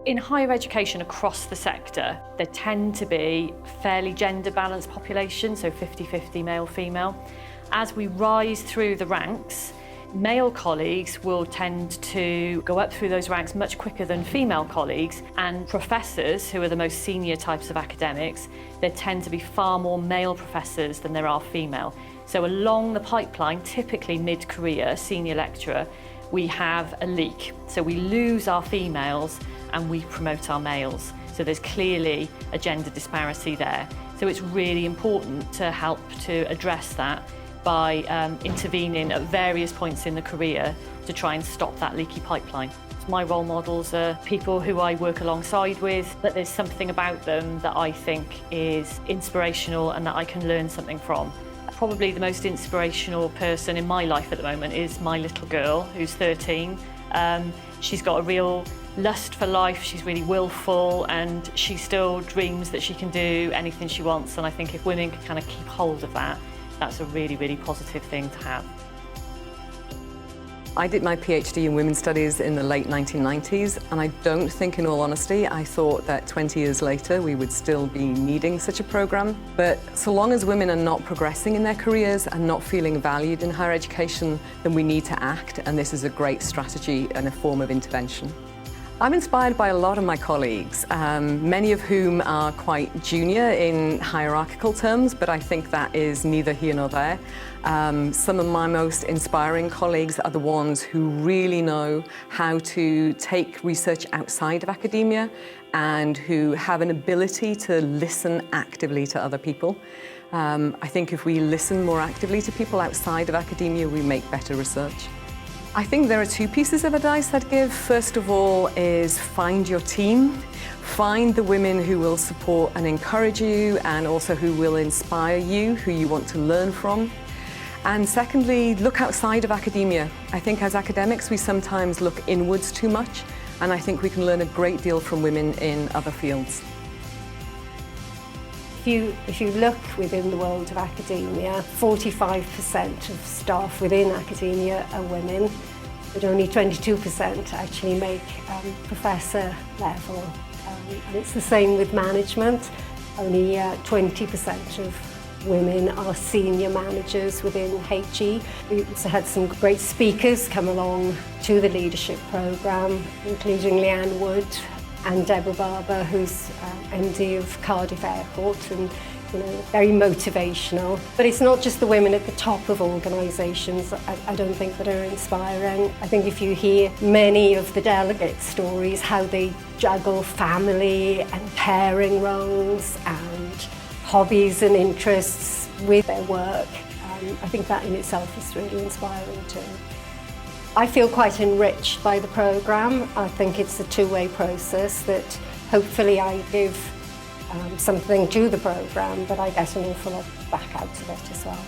In higher education across the sector, there tend to be fairly gender-balanced populations, so 50-50 male-female. As we rise through the ranks, male colleagues will tend to go up through those ranks much quicker than female colleagues, and professors, who are the most senior types of academics, there tend to be far more male professors than there are female. So along the pipeline, typically mid-career, senior lecturer, we have a leak. So we lose our females and we promote our males. So there's clearly a gender disparity there. So it's really important to help to address that by intervening at various points in the career to try and stop that leaky pipeline. My role models are people who I work alongside with, but there's something about them that I think is inspirational and that I can learn something from. Probably the most inspirational person in my life at the moment is my little girl, who's 13. She's got a real lust for life, she's really willful, and she still dreams that she can do anything she wants, and I think if women can kind of keep hold of that, that's a really, really positive thing to have. I did my PhD in women's studies in the late 1990s, and I don't think, in all honesty, I thought that 20 years later we would still be needing such a program. But so long as women are not progressing in their careers and not feeling valued in higher education, then we need to act, and this is a great strategy and a form of intervention. I'm inspired by a lot of my colleagues, many of whom are quite junior in hierarchical terms, but I think that is neither here nor there. Some of my most inspiring colleagues are the ones who really know how to take research outside of academia and who have an ability to listen actively to other people. I think if we listen more actively to people outside of academia, we make better research. I think there are two pieces of advice I'd give. First of all is find your team. Find the women who will support and encourage you, and also who will inspire you, who you want to learn from. And secondly, look outside of academia. I think as academics we sometimes look inwards too much, and I think we can learn a great deal from women in other fields. If you look within the world of academia, 45% of staff within academia are women, but only 22% actually make professor level. And it's the same with management. Only 20% of women are senior managers within HE. We also had some great speakers come along to the leadership programme, including Leanne Wood and Deborah Barber, who's MD of Cardiff Airport, and very motivational. But it's not just the women at the top of organisations, I don't think, that are inspiring. I think if you hear many of the delegate stories, how they juggle family and caring roles and hobbies and interests with their work, I think that in itself is really inspiring too. I feel quite enriched by the programme. I think it's a two-way process that hopefully I give something to the programme, but I get an awful lot back out of it as well.